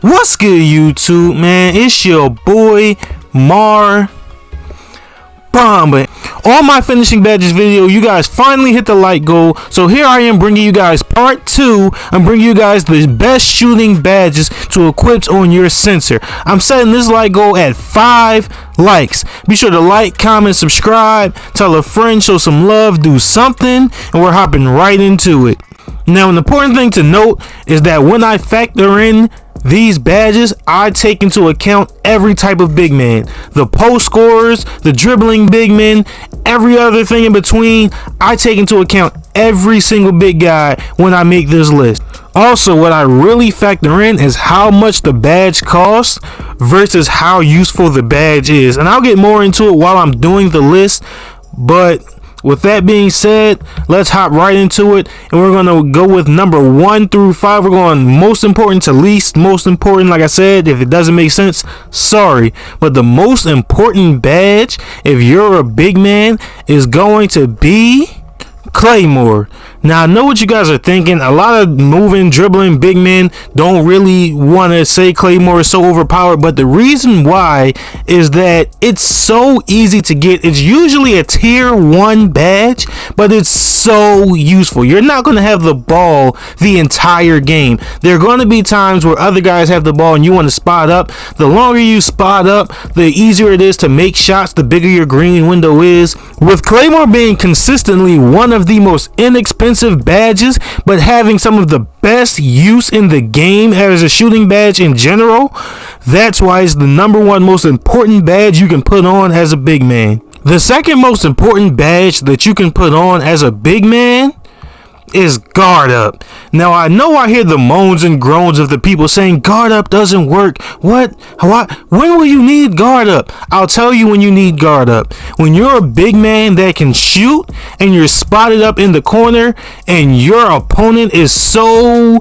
What's good, YouTube, man? It's your boy Mar Bomba. On my finishing badges video, you guys finally hit the like goal, so here I am bringing you guys part 2. I'm bringing you guys the best shooting badges to equip on your sensor. I'm setting this like goal at 5 likes. Be sure to like, comment, subscribe, tell a friend, show some love, do something, and we're hopping right into it. Now, an important thing to note is that when I factor in these badges, I take into account every type of big man. The post scorers, the dribbling big men, every other thing in between. I take into account every single big guy when I make this list. Also, what I really factor in is how much the badge costs versus how useful the badge is. And I'll get more into it while I'm doing the list. But with that being said, let's hop right into it, and we're going to go with number 1 through 5. We're going most important to least most important. Like I said, if it doesn't make sense, sorry. But the most important badge, if you're a big man, is going to be Claymore. Now, I know what you guys are thinking. A lot of moving, dribbling big men don't really want to say Claymore is so overpowered, but the reason why is that it's so easy to get. It's usually a tier 1 badge, but it's so useful. You're not going to have the ball the entire game. There are going to be times where other guys have the ball and you want to spot up. The longer you spot up, the easier it is to make shots, the bigger your green window is. With Claymore being consistently one of the most inexpensive badges, but having some of the best use in the game as a shooting badge in general, that's why it's the number 1 most important badge you can put on as a big man. The second most important badge that you can put on as a big man is guard up. Now, I know I hear the moans and groans of the people saying guard up doesn't work. What? When will you need guard up? I'll tell you when you need guard up. When you're a big man that can shoot and you're spotted up in the corner and your opponent is so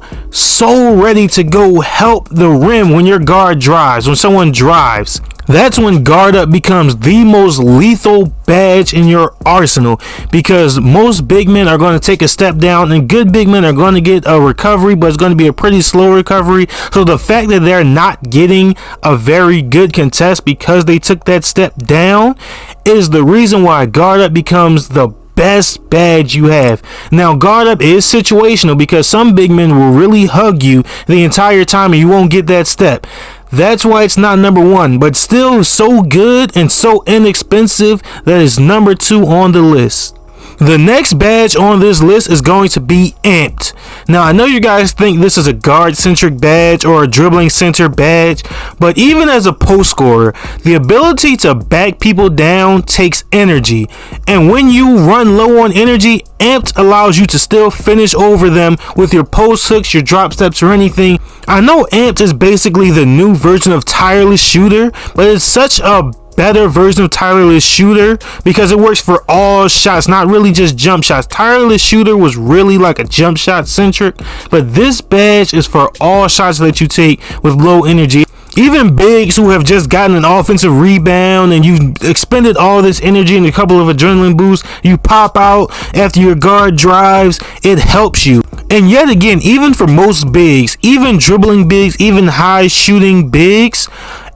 ready to go help the rim when your guard drives, when someone drives. That's when guard up becomes the most lethal badge in your arsenal, because most big men are going to take a step down and good big men are going to get a recovery, but it's going to be a pretty slow recovery. So the fact that they're not getting a very good contest because they took that step down is the reason why guard up becomes the best badge you have. Now, guard up is situational because some big men will really hug you the entire time and you won't get that step. That's why it's not number 1, but still so good and so inexpensive that it's number 2 on the list. The next badge on this list is going to be Amped. Now, I know you guys think this is a guard-centric badge or a dribbling center badge, but even as a post scorer, the ability to back people down takes energy. And when you run low on energy, Amped allows you to still finish over them with your post hooks, your drop steps, or anything. I know Amped is basically the new version of Tireless Shooter, but it's such a better version of Tireless Shooter because it works for all shots, not really just jump shots. Tireless Shooter was really like a jump shot centric, but this badge is for all shots that you take with low energy. Even bigs who have just gotten an offensive rebound and you've expended all this energy and a couple of adrenaline boosts, you pop out after your guard drives, it helps you. And yet again, even for most bigs, even dribbling bigs, even high shooting bigs,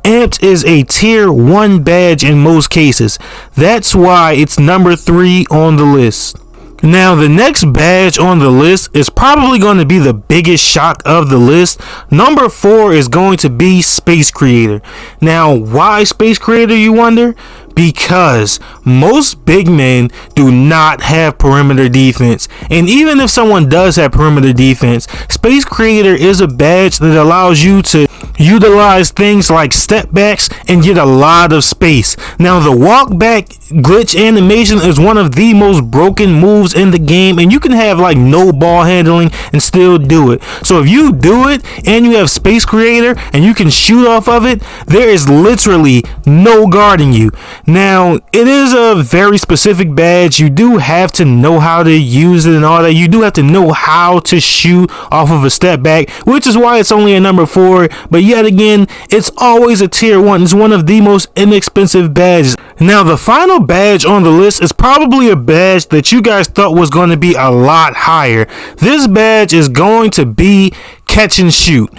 Amped is a tier 1 badge in most cases. That's why it's number 3 on the list. Now, the next badge on the list is probably going to be the biggest shock of the list. Number 4 is going to be Space Creator. Now, why Space Creator, you wonder? Because most big men do not have perimeter defense. And even if someone does have perimeter defense, Space Creator is a badge that allows you to utilize things like step backs and get a lot of space. Now, the walk back glitch animation is one of the most broken moves in the game, and you can have like no ball handling and still do it. So if you do it and you have Space Creator and you can shoot off of it, there is literally no guarding you. Now, it is a very specific badge. You do have to know how to use it and all that. You do have to know how to shoot off of a step back, which is why it's only a number 4. But yet again, it's always a tier 1. It's one of the most inexpensive badges. Now, the final badge on the list is probably a badge that you guys thought was going to be a lot higher. This badge is going to be catch and shoot.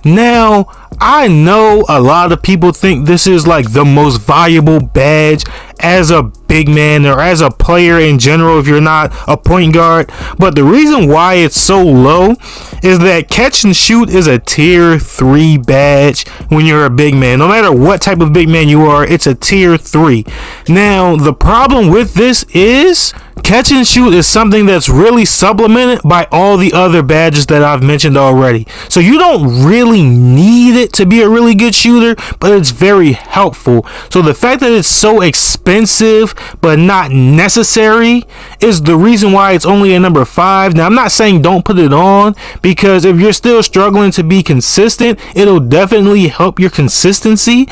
Now, I know a lot of people think this is like the most valuable badge as a big man or as a player in general if you're not a point guard, but the reason why it's so low is that catch and shoot is a tier 3 badge when you're a big man. No matter what type of big man you are, it's a tier 3. Now, the problem with this is catch and shoot is something that's really supplemented by all the other badges that I've mentioned already. So you don't really need it to be a really good shooter, but it's very helpful. So the fact that it's so expensive but not necessary is the reason why it's only a number 5. Now, I'm not saying don't put it on, because if you're still struggling to be consistent, it'll definitely help your consistency,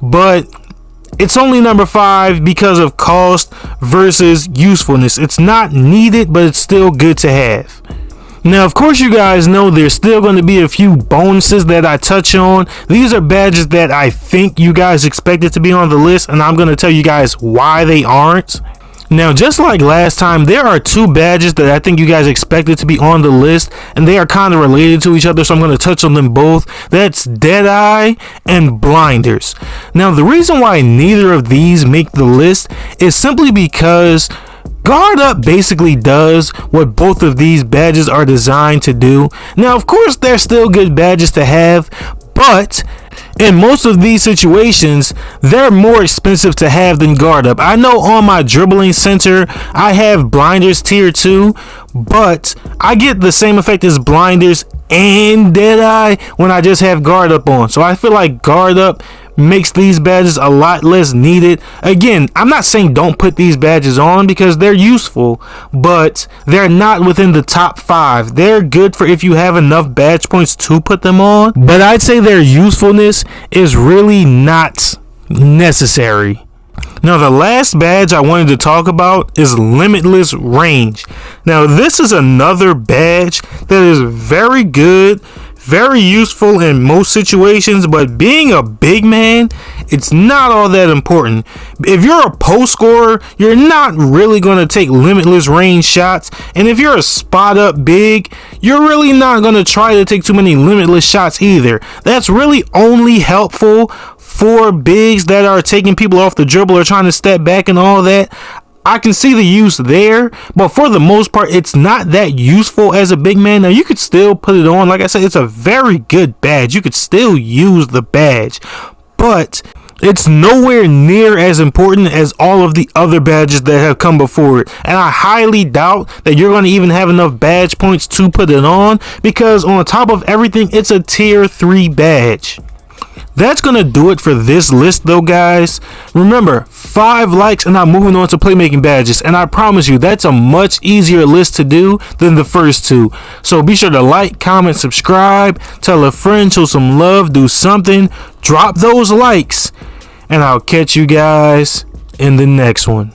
but it's only number 5 because of cost versus usefulness. It's not needed, but it's still good to have. Now, of course, you guys know there's still going to be a few bonuses that I touch on. These are badges that I think you guys expected to be on the list, and I'm going to tell you guys why they aren't. Now, just like last time, there are 2 badges that I think you guys expected to be on the list, and they are kind of related to each other, so I'm going to touch on them both. That's Deadeye and Blinders. Now, the reason why neither of these make the list is simply because Guard Up basically does what both of these badges are designed to do. Now, of course, they're still good badges to have, but in most of these situations, they're more expensive to have than Guard Up. I know on my dribbling center, I have Blinders tier 2, but I get the same effect as Blinders and Deadeye when I just have Guard Up on. So I feel like Guard Up makes these badges a lot less needed. Again, I'm not saying don't put these badges on because they're useful, but they're not within the top 5. They're good for if you have enough badge points to put them on, but I'd say their usefulness is really not necessary. Now, the last badge I wanted to talk about is Limitless Range. Now, this is another badge that is very good, very useful in most situations, but being a big man, it's not all that important. If you're a post scorer, you're not really going to take limitless range shots, and if you're a spot up big, you're really not going to try to take too many limitless shots either. That's really only helpful for bigs that are taking people off the dribble or trying to step back and all that. I can see the use there, but for the most part, it's not that useful as a big man. Now, you could still put it on. Like I said, it's a very good badge. You could still use the badge, but it's nowhere near as important as all of the other badges that have come before it. And I highly doubt that you're going to even have enough badge points to put it on, because on top of everything, it's a tier 3 badge. That's going to do it for this list though, guys. Remember, 5 likes and I'm moving on to playmaking badges. And I promise you, that's a much easier list to do than the first 2. So be sure to like, comment, subscribe, tell a friend, show some love, do something, drop those likes. And I'll catch you guys in the next one.